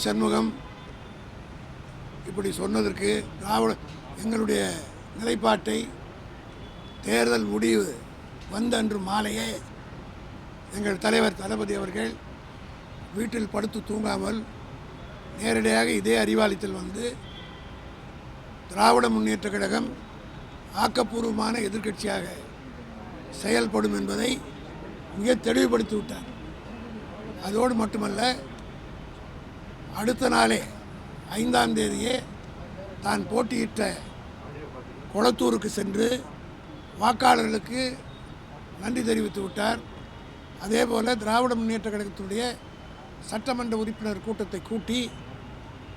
சண்முகம் இப்படி சொன்னதற்கு எங்களுடைய நிலைப்பாட்டை தேர்தல் முடிவு வந்த அன்று மாலையே எங்கள் தலைவர் தளபதி அவர்கள் வீட்டில் படுத்து தூங்காமல் நேரடியாக இதே அறிவாலயத்தில் வந்து திராவிட முன்னேற்றக் கழகம் ஆக்கப்பூர்வமான எதிர்க்கட்சியாக செயல்படும் என்பதை மிக தெளிவுபடுத்தி விட்டார். அதோடு மட்டுமல்ல, அடுத்த நாளே 5ஆம் தேதியே தான் போட்டியிட்ட கொளத்தூருக்கு சென்று வாக்காளர்களுக்கு நன்றி தெரிவித்து விட்டார். அதேபோல் திராவிட முன்னேற்ற கழகத்தினுடைய சட்டமன்ற உறுப்பினர் கூட்டத்தை கூட்டி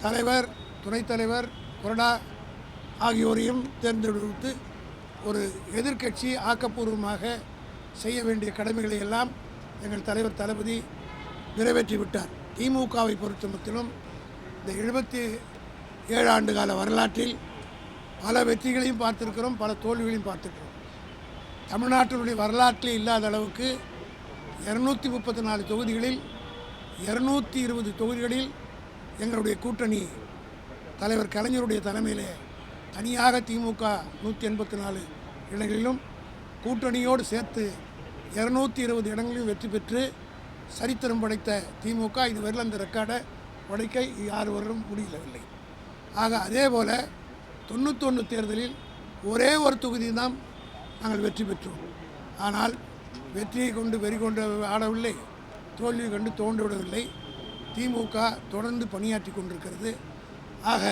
தலைவர், துணைத் தலைவர், கொறடா ஆகியோரையும் தேர்ந்தெடுத்து ஒரு எதிர்க்கட்சி ஆக்கப்பூர்வமாக செய்ய வேண்டிய கடமைகளை எல்லாம் எங்கள் தலைவர் தளபதி நிறைவேற்றிவிட்டார். திமுகவை பொறுத்தமட்டிலும் இந்த 77 ஆண்டு கால வரலாற்றில் பல வெற்றிகளையும் பார்த்திருக்கிறோம், பல தோல்விகளையும் பார்த்திருக்கிறோம். தமிழ்நாட்டினுடைய வரலாற்றில் இல்லாத அளவுக்கு 234 தொகுதிகளில் 220 தொகுதிகளில் எங்களுடைய கூட்டணி தலைவர் கலைஞருடைய தலைமையிலே தனியாக திமுக 184 இடங்களிலும் கூட்டணியோடு சேர்த்து 220 இடங்களிலும் வெற்றி பெற்று சரித்திரம் படைத்த திமுக இதுவரையில் அந்த ரெக்கார்டை உடைக்க 6 வருடம் முடியவில்லை. ஆக அதே போல் 91 தேர்தலில் ஒரே ஒரு தொகுதி தான் நாங்கள் வெற்றி பெற்றோம். ஆனால் வெற்றியை கொண்டு வெறி கொண்டு ஆடவில்லை, தோல்வியை கண்டு தோண்டு விடவில்லை. திமுக தொடர்ந்து பணியாற்றி கொண்டிருக்கிறது. ஆக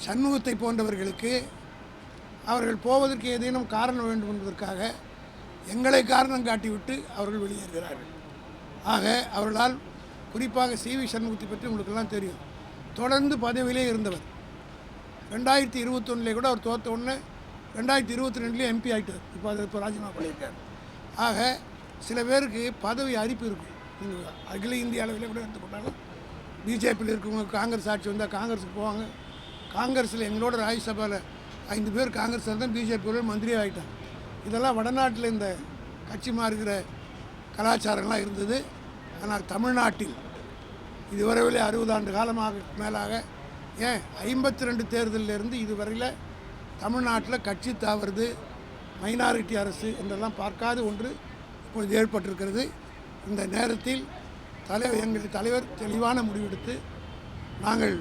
சண்முகத்தை போன்றவர்களுக்கு அவர்கள் போவதற்கு ஏதேனும் காரணம் வேண்டும் என்பதற்காக எங்களை காரணம் காட்டிவிட்டு அவர்கள் வெளியேறுகிறார்கள். ஆக அவர்களால் குறிப்பாக CV சண்முகத்தை பற்றி உங்களுக்கெல்லாம் தெரியும். தொடர்ந்து பதவியிலே இருந்தவர். 2021 கூட அவர் தோற்ற உடனே 2022 MP ஆகிட்டார். இப்போ ராஜினாமா பண்ணியிருக்கார். ஆக சில பேருக்கு பதவி அரிப்பு இருக்கும். நீங்கள் அகில இந்திய அளவில் கூட எடுத்துக்கொண்டாலும் பிஜேபியில் இருக்கவங்க காங்கிரஸ் ஆட்சி வந்தால் காங்கிரஸுக்கு போவாங்க. காங்கிரஸில் எங்களோட ராஜ்யசபாவில் 5 பேர் காங்கிரஸில் தான் பிஜேபியோட மந்திரி ஆகிட்டாங்க. இதெல்லாம் வடநாட்டில் இந்த கட்சி மாறுகிற கலாச்சாரங்கள்லாம் இருந்தது. ஆனால் தமிழ்நாட்டில் இதுவரையில் 60 ஆண்டு காலமாக மேலாக, ஏன் 52 தேர்தலிலிருந்து இதுவரையில் தமிழ்நாட்டில் கட்சி தாவறது, மைனாரிட்டி அரசு என்றெல்லாம் பார்க்காத ஒன்று இப்பொழுது ஏற்பட்டிருக்கிறது. இந்த நேரத்தில் எங்கள் தலைவர் தெளிவான முடிவெடுத்து நாங்கள்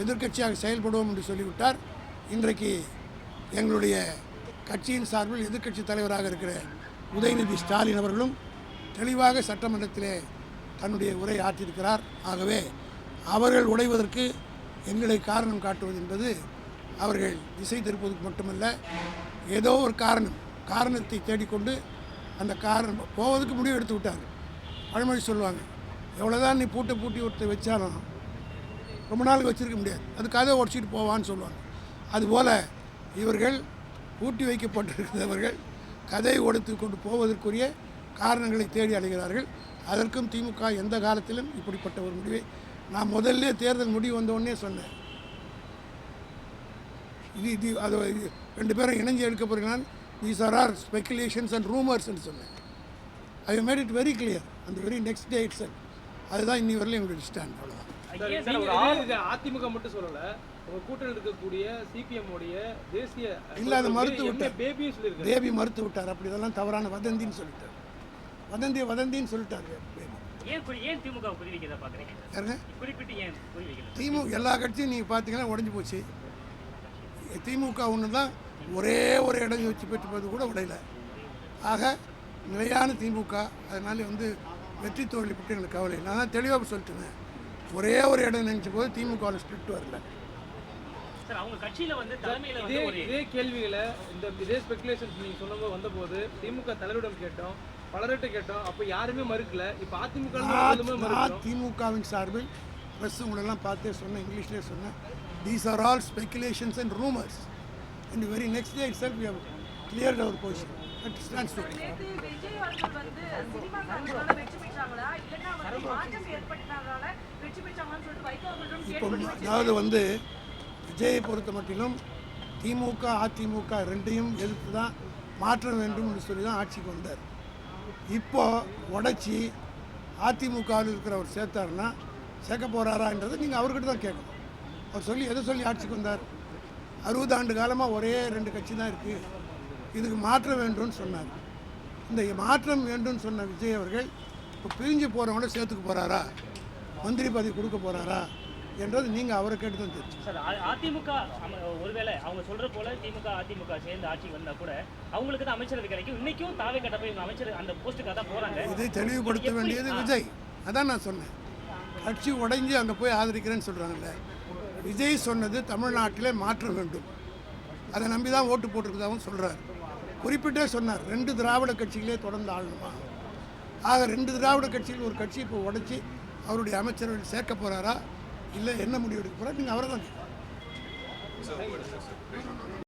எதிர்க்கட்சியாக செயல்படுவோம் என்று சொல்லிவிட்டார். இன்றைக்கு எங்களுடைய கட்சியின் சார்பில் எதிர்க்கட்சி தலைவராக இருக்கிற உதயநிதி ஸ்டாலின் அவர்களும் தெளிவாக சட்டமன்றத்திலே தன்னுடைய உரை ஆற்றியிருக்கிறார். ஆகவே அவர்கள் உடைவதற்கு எங்களை காரணம் காட்டுவது என்பது அவர்கள் திசை திருப்பதற்கு மட்டுமல்ல, ஏதோ ஒரு காரணத்தை தேடிக்கொண்டு அந்த காரணம் போவதற்கு முடிவு எடுத்து விட்டாங்க. பழமொழி சொல்லுவாங்க, எவ்வளோதான் நீ பூட்டி ஒருத்தர் வச்சாலும் ரொம்ப நாளுக்கு வச்சுருக்க முடியாது, அது கதை உடச்சிட்டு போவான்னு சொல்லுவாங்க. அதுபோல் இவர்கள் பூட்டி வைக்கப்பட்டிருக்கிறவர்கள் கதையை உடைத்து கொண்டு போவதற்குரிய காரணங்களை தேடி அடைகிறார்கள். அதற்கும் திமுக எந்த காலத்திலும் இப்படிப்பட்ட ஒரு முடிவை நான் முதல்ல தேர்தல் முடிவு வந்தோடனே சொன்னேன். இது அது 2 பேரும் இணைஞ்சு எடுக்க போகிறீங்கன்னா தீஸ் ஆர் ஸ்பெக்குலேஷன்ஸ் அண்ட் ரூமர்ஸ்ன்னு சொன்னேன். I made it very clear அந்த வெரி நெக்ஸ்ட் டே இட் செல். அதுதான் இன்னி வரலையும் எங்களுடைய ஸ்டாண்ட். அவ்வளோதான். அதிமுக மட்டும் சொல்லல, உங்க கூட்டணியில் இருக்கக்கூடிய CPM உடைய தேசிய இல்ல, அதை மறுத்து விட்டார். பேபி மறுத்து விட்டார். அப்படி இதெல்லாம் தவறான வதந்தின்னு சொல்லிட்டார். வதந்தின்னு சொல்லிட்டாரு. திமுக எல்லா கட்சியும் நீங்கள் பார்த்தீங்கன்னா உடஞ்சி போச்சு. திமுக ஒன்று தான் ஒரே ஒரு இடம் வச்சு பெற்றுப்பது கூட உடையல. ஆக நிலையான திமுக. அதனால வெற்றி தோல்வி பற்றி எங்களுக்கு கவலை. நான் தான் தெளிவாக சொல்லிட்டேன். ஒரே ஒரு இடம் நினைச்ச போது திமுகவில் ஸ்பிரிட் வரல. இதே கேள்விகளை இதே ஸ்பெகுலேஷன்ஸ் நீங்கள் சொன்னபோது வந்தபோது திமுக தலைவரிடம் கேட்டோம், பலர்கிட்ட கேட்டோம். அப்போ யாருமே மறுக்கல. இப்போ அதிமுகவின் சார்பில் ப்ரெஸ் உங்களெல்லாம் பார்த்தே சொன்னேன், இங்கிலீஷ்லேயே சொன்னேன். These are all speculations and rumours. இந்த very next day itself we have cleared our position. That stands for. இப்போ அதாவது விஜயை பொறுத்த மட்டிலும் திமுக அதிமுக ரெண்டையும் எதிர்த்து தான் மாற்ற வேண்டும் என்று சொல்லி தான் ஆட்சிக்கு வந்தார். இப்போ உடைச்சி அதிமுகவில் இருக்கிறவர் சேர்த்தாருன்னா சேர்க்க போகிறாரான்றதை நீங்கள் அவர்கிட்ட தான் கேட்கணும். அவர் சொல்லி எதை சொல்லி ஆட்சிக்கு வந்தார்? 60 ஆண்டு காலமாக ஒரே 2 கட்சி தான் இருக்குது, இதுக்கு மாற்றம் வேண்டும்னு சொன்னார். இந்த மாற்றம் வேண்டும்னு சொன்ன விஜய் அவர்கள் இப்போ பிரிஞ்சு போகிறவங்கள சேர்த்துக்க போகிறாரா, மந்திரி பதவி கொடுக்க போகிறாரா என்றது நீங்கள் அவரை கேட்டு தான் தெரியும். சார், அதிமுக ஒருவேளை அவங்க சொல்கிற போல திமுக அதிமுக சேர்ந்து ஆட்சிக்கு வந்தால் கூட அவங்களுக்கு தான் அமைச்சரவை கிடைக்கும். இன்றைக்கும் தாவே கட்ட போய் அமைச்சர் அந்த போஸ்ட்டுக்காக தான் போகிறாங்க. இதை தெளிவுபடுத்த வேண்டியது விஜய். அதான் நான் சொன்னேன், கட்சி உடைஞ்சு அங்கே போய் ஆதரிக்கிறேன்னு சொல்கிறாங்கல்ல. விஜய் சொன்னது தமிழ்நாட்டிலே மாற்ற வேண்டும், அதை நம்பி தான் ஓட்டு போட்டிருக்கதாகவும் சொல்கிறார். குறிப்பிட்டே சொன்னார் 2 திராவிட கட்சிகளே தொடர்ந்து ஆளணுமா. ஆக 2 திராவிட கட்சிகள் ஒரு கட்சி இப்போ உடைச்சி அவருடைய அமைச்சரவையில் சேர்க்க போகிறாரா, இல்லை என்ன முடிவு எடுக்க போகிறார்? நீங்கள் அவரை தான்